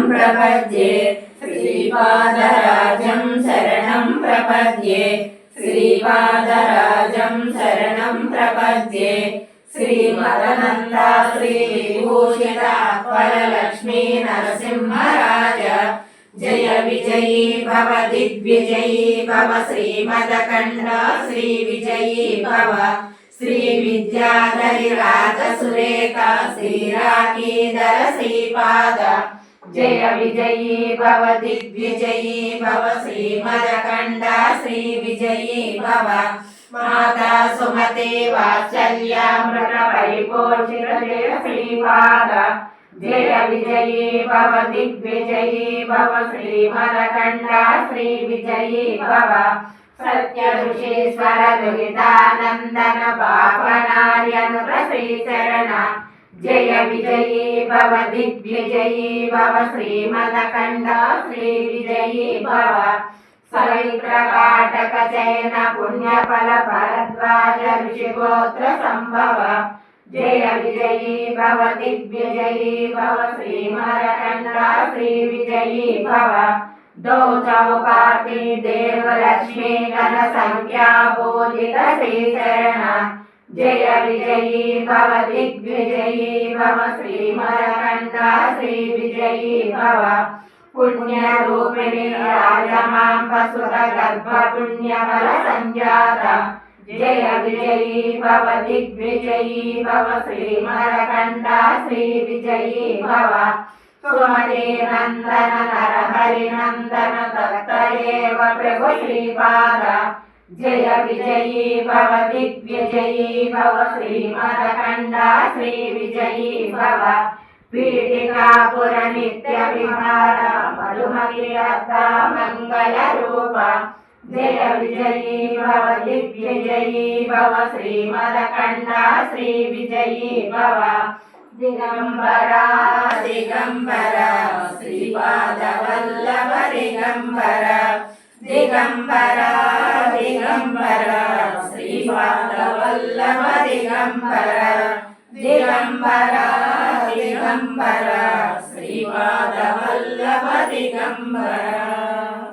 प्रपद्ये श्रीपादराजं शरणं प्रपद्ये श्रीपादराजं शरणं प्रपद्ये श्रीमदनन्दा श्रीविभूषिता वरलक्ष्मी नरसिंहराज जय विजयी भव दिग्विजयी भव श्रीमदकण्ठ श्रीविजयी भव श्री विद्याधरी राजसुरेखा श्रीराकीधर श्रीपाद जय विजयी भव दिग्विजयी भव श्रीमदकण्ठ श्रीविजयी भव माता सुमते वात्सल्यामृत परिपोषित जय श्रीपाद जय विजयी भव दिग्विजयी भव श्रीमदकण्ठ श्रीविजयी भव सत्य ऋषीश्वर दुहितानन्दन पापनार्यनुत श्रीचरण जय विजयी भव दिग्विजयी भव श्रीमदकण्ठ श्रीविजयी भव सवित्रकाटक चयन पुण्यफल भरद्वाज ऋषिगोत्र संभव जय विजयी भव दिग्विजयी भव श्रीमदकण्ठ श्रीविजयी भव दो चौपाती देव लक्ष्मी गण संख्या पूजित श्रीचरण जय विजयी भव दिग्विजयी भव श्रीमदकण्ठ श्रीविजयी भव पुण्य रूपिणी राजमांब सुत गर्भ पुण्यफल संजात जय विजयी भव दिग्विजयी भव श्रीमदकण्ठ श्रीविजयी भव सुमते नंदन नरहरि नंदन दत्तदेव प्रभु श्रीपाद जय विजयी भव दिग्विजयी भव श्रीमदकण्ठ श्रीविजयी भव पीठिकापुर नित्य विहार मधुमतिलता मंगल रूप जय विजयी भव दिग्विजयी भव श्रीमदकण्ठ श्रीविजयी भव दिगंबरा दिगंबरा श्रीपाद वल्लभ दिगंबरा दिगंबरा दिगंबरा श्रीपाद वल्लभ दिगंबरा दिगंबरा दिगंबरा श्रीपाद वल्लभ दिगंबरा।